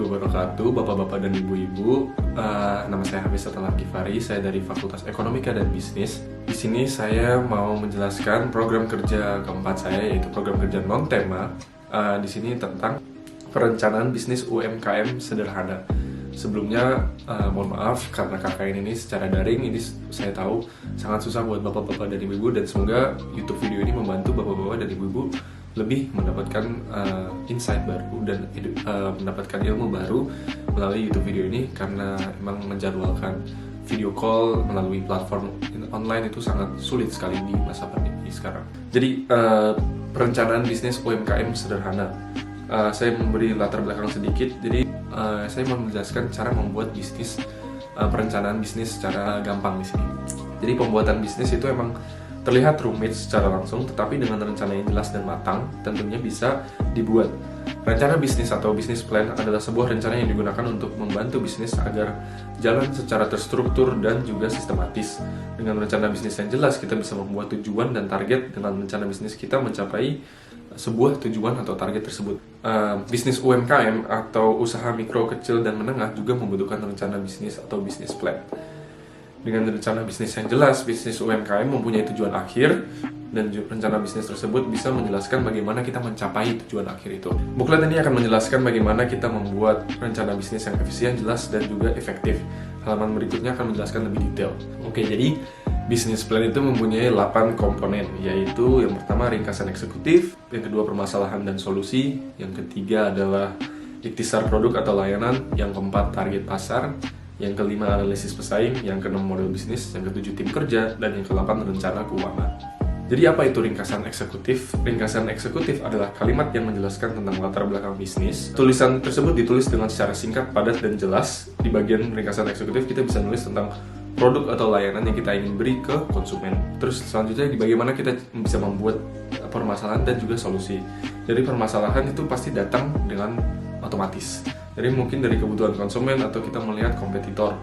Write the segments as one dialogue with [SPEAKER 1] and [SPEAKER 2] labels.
[SPEAKER 1] wabarakatuh, Bapak-bapak dan Ibu-ibu. Nama saya Hafiz Satal Al-Kifari, saya dari Fakultas Ekonomika dan Bisnis. Di sini saya mau menjelaskan program kerja keempat saya, yaitu program kerja non-tema. Di sini tentang perencanaan bisnis UMKM sederhana. Sebelumnya, mohon maaf karena KKN ini secara daring, ini saya tahu sangat susah buat Bapak-bapak dan Ibu-ibu, dan semoga YouTube video ini membantu Bapak-bapak dan Ibu-ibu lebih mendapatkan insight baru dan mendapatkan ilmu baru melalui YouTube video ini, karena memang menjadwalkan video call melalui platform online itu sangat sulit sekali di masa pandemi sekarang. Jadi perencanaan bisnis UMKM sederhana, saya memberi latar belakang sedikit. Jadi saya mau menjelaskan cara membuat bisnis, perencanaan bisnis secara gampang di sini. Jadi pembuatan bisnis itu emang terlihat rumit secara langsung, tetapi dengan rencana yang jelas dan matang tentunya bisa dibuat. Rencana bisnis atau business plan adalah sebuah rencana yang digunakan untuk membantu bisnis agar jalan secara terstruktur dan juga sistematis. Dengan rencana bisnis yang jelas, kita bisa membuat tujuan dan target dengan rencana bisnis kita mencapai sebuah tujuan atau target tersebut. Bisnis UMKM atau usaha mikro, kecil, dan menengah juga membutuhkan rencana bisnis atau business plan. Dengan rencana bisnis yang jelas, bisnis UMKM mempunyai tujuan akhir, dan rencana bisnis tersebut bisa menjelaskan bagaimana kita mencapai tujuan akhir itu. Buklet ini akan menjelaskan bagaimana kita membuat rencana bisnis yang efisien, jelas, dan juga efektif. Halaman berikutnya akan menjelaskan lebih detail. Oke, jadi bisnis plan itu mempunyai 8 komponen, yaitu yang pertama ringkasan eksekutif, yang kedua permasalahan dan solusi, yang ketiga adalah ikhtisar produk atau layanan, yang keempat target pasar, yang kelima analisis pesaing, yang keenam model bisnis, yang ketujuh tim kerja, dan yang ke-8 rencana keuangan. Jadi apa itu ringkasan eksekutif? Ringkasan eksekutif adalah kalimat yang menjelaskan tentang latar belakang bisnis. Tulisan tersebut ditulis dengan secara singkat, padat, dan jelas. Di bagian ringkasan eksekutif kita bisa nulis tentang produk atau layanan yang kita ingin beri ke konsumen. Terus selanjutnya di bagaimana kita bisa membuat permasalahan dan juga solusi. Jadi permasalahan itu pasti datang dengan otomatis. Jadi mungkin dari kebutuhan konsumen atau kita melihat kompetitor.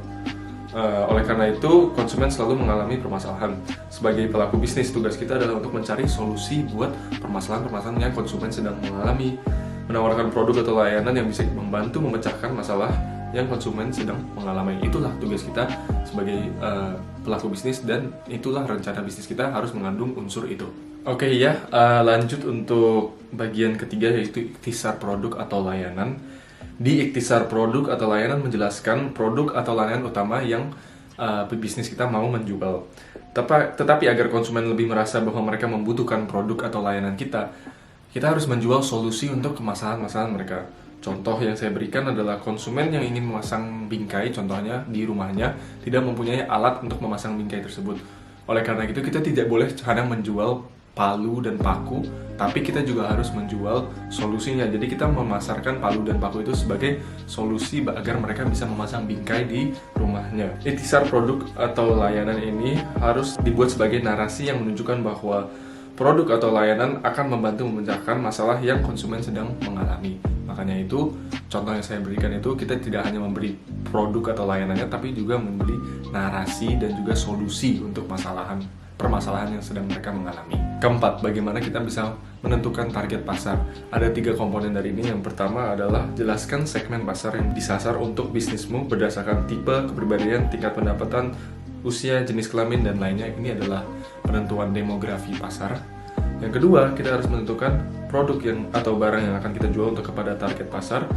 [SPEAKER 1] Oleh karena itu, konsumen selalu mengalami permasalahan. Sebagai pelaku bisnis, tugas kita adalah untuk mencari solusi buat permasalahan-permasalahan yang konsumen sedang mengalami. Menawarkan produk atau layanan yang bisa membantu memecahkan masalah yang konsumen sedang mengalami. Itulah tugas kita sebagai pelaku bisnis, dan itulah rencana bisnis kita harus mengandung unsur itu. Oke ya, lanjut untuk bagian ketiga, yaitu ikhtisar produk atau layanan. Di ikhtisar produk atau layanan menjelaskan produk atau layanan utama yang bisnis kita mau menjual. Tetapi agar konsumen lebih merasa bahwa mereka membutuhkan produk atau layanan kita harus menjual solusi untuk permasalahan-permasalahan mereka. Contoh yang saya berikan adalah konsumen yang ingin memasang bingkai, contohnya di rumahnya, tidak mempunyai alat untuk memasang bingkai tersebut. Oleh karena itu, kita tidak boleh hanya menjual palu dan paku, tapi kita juga harus menjual solusinya. Jadi kita memasarkan palu dan paku itu sebagai solusi agar mereka bisa memasang bingkai di rumahnya. Ikhtisar produk atau layanan ini harus dibuat sebagai narasi yang menunjukkan bahwa produk atau layanan akan membantu memecahkan masalah yang konsumen sedang mengalami. Makanya itu, contoh yang saya berikan itu, kita tidak hanya memberi produk atau layanannya, tapi juga memberi narasi dan juga solusi untuk permasalahan yang sedang mereka mengalami. Keempat, bagaimana kita bisa menentukan target pasar. Ada 3 komponen dari ini. Yang pertama adalah jelaskan segmen pasar yang disasar untuk bisnismu berdasarkan tipe, kepribadian, tingkat pendapatan, usia, jenis kelamin, dan lainnya. Ini adalah penentuan demografi pasar. Yang kedua, kita harus menentukan produk atau barang yang akan kita jual untuk kepada target pasar.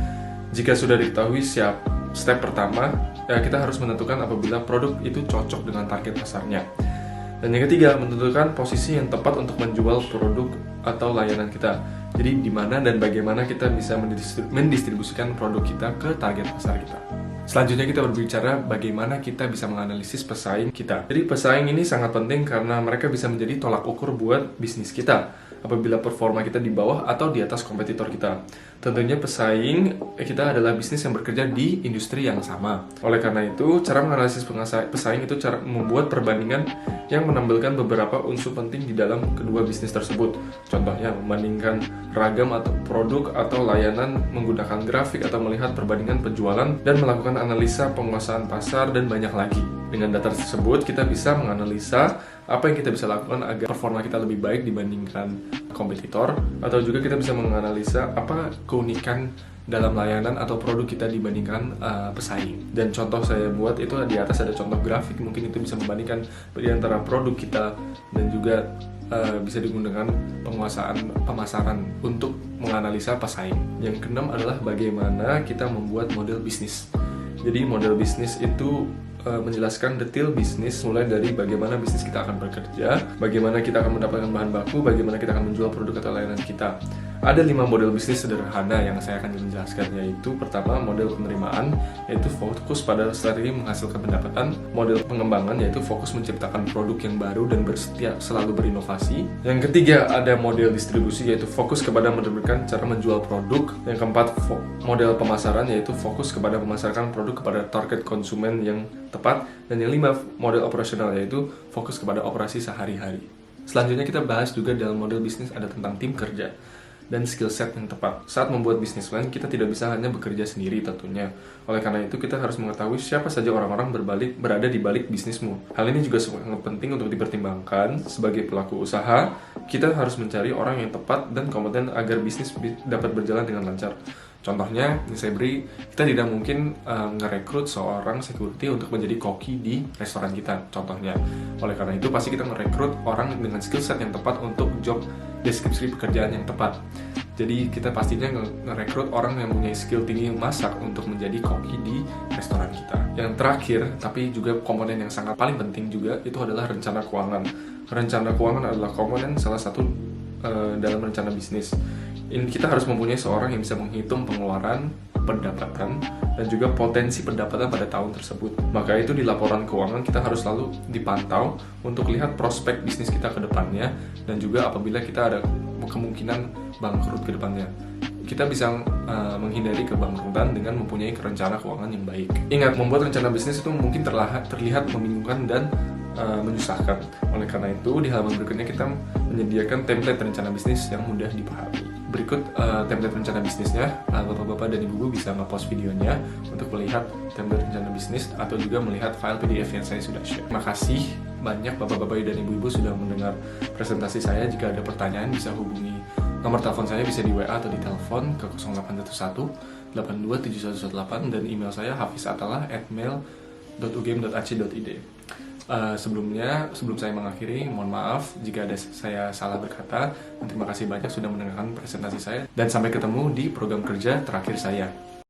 [SPEAKER 1] Jika sudah diketahui step pertama, kita harus menentukan apabila produk itu cocok dengan target pasarnya. Dan yang ketiga, menentukan posisi yang tepat untuk menjual produk atau layanan kita. Jadi di mana dan bagaimana kita bisa mendistribusikan produk kita ke target pasar kita. Selanjutnya kita berbicara bagaimana kita bisa menganalisis pesaing kita. Jadi pesaing ini sangat penting karena mereka bisa menjadi tolak ukur buat bisnis kita apabila performa kita di bawah atau di atas kompetitor kita. Tentunya pesaing kita adalah bisnis yang bekerja di industri yang sama. Oleh karena itu, cara menganalisis pesaing itu cara membuat perbandingan yang menampilkan beberapa unsur penting di dalam kedua bisnis tersebut. Contohnya, membandingkan ragam atau produk atau layanan menggunakan grafik atau melihat perbandingan penjualan dan melakukan analisa penguasaan pasar dan banyak lagi. Dengan data tersebut, kita bisa menganalisa apa yang kita bisa lakukan agar performa kita lebih baik dibandingkan kompetitor, atau juga kita bisa menganalisa apa keunikan dalam layanan atau produk kita dibandingkan pesaing. Dan contoh saya buat itu di atas ada contoh grafik, mungkin itu bisa membandingkan di antara produk kita dan juga bisa digunakan penguasaan pemasaran untuk menganalisa pesaing. Yang keenam adalah bagaimana kita membuat model bisnis. Jadi model bisnis itu menjelaskan detail bisnis, mulai dari bagaimana bisnis kita akan bekerja, bagaimana kita akan mendapatkan bahan baku, bagaimana kita akan menjual produk atau layanan kita. Ada 5 model bisnis sederhana yang saya akan menjelaskan, yaitu pertama model penerimaan, yaitu fokus pada strategi menghasilkan pendapatan. Model pengembangan, yaitu fokus menciptakan produk yang baru dan selalu berinovasi. Yang ketiga ada model distribusi, yaitu fokus kepada menerbitkan cara menjual produk. Yang keempat model pemasaran, yaitu fokus kepada memasarkan produk kepada target konsumen yang tepat. Dan yang 5 model operasional, yaitu fokus kepada operasi sehari-hari. Selanjutnya kita bahas juga dalam model bisnis ada tentang tim kerja dan skill set yang tepat. Saat membuat bisnis plan, kita tidak bisa hanya bekerja sendiri tentunya. Oleh karena itu, kita harus mengetahui siapa saja orang-orang berada di balik bisnismu. Hal ini juga sangat penting untuk dipertimbangkan. Sebagai pelaku usaha, kita harus mencari orang yang tepat dan kompeten agar bisnis dapat berjalan dengan lancar. Contohnya, ini saya beri, kita tidak mungkin ngerekrut seorang security untuk menjadi koki di restoran kita, contohnya. Oleh karena itu, pasti kita ngerekrut orang dengan skill set yang tepat untuk job deskripsi pekerjaan yang tepat. Jadi kita pastinya ngerekrut orang yang mempunyai skill tinggi masak untuk menjadi koki di restoran kita. Yang terakhir, tapi juga komponen yang sangat paling penting juga, itu adalah rencana keuangan. Rencana keuangan adalah komponen salah satu dalam rencana bisnis. Kita harus mempunyai seorang yang bisa menghitung pengeluaran, pendapatan, dan juga potensi pendapatan pada tahun tersebut. Maka itu di laporan keuangan kita harus selalu dipantau untuk lihat prospek bisnis kita ke depannya, dan juga apabila kita ada kemungkinan bangkrut ke depannya. Kita bisa menghindari kebangkrutan dengan mempunyai rencana keuangan yang baik. Ingat, membuat rencana bisnis itu mungkin terlihat membingungkan dan menyusahkan. Oleh karena itu, di halaman berikutnya kita menyediakan template rencana bisnis yang mudah dipahami. Berikut template rencana bisnisnya. Bapak-bapak dan ibu-ibu bisa nge-post videonya untuk melihat template rencana bisnis atau juga melihat file PDF yang saya sudah share. Terima kasih banyak bapak-bapak dan ibu-ibu sudah mendengar presentasi saya. Jika ada pertanyaan bisa hubungi nomor telepon saya, bisa di WA atau di telepon ke 0811 827118 dan email saya hafizatalah@mail.ugm.ac.id. Sebelum saya mengakhiri, mohon maaf jika ada saya salah berkata, dan terima kasih banyak sudah mendengarkan presentasi saya, dan sampai ketemu di program kerja terakhir saya.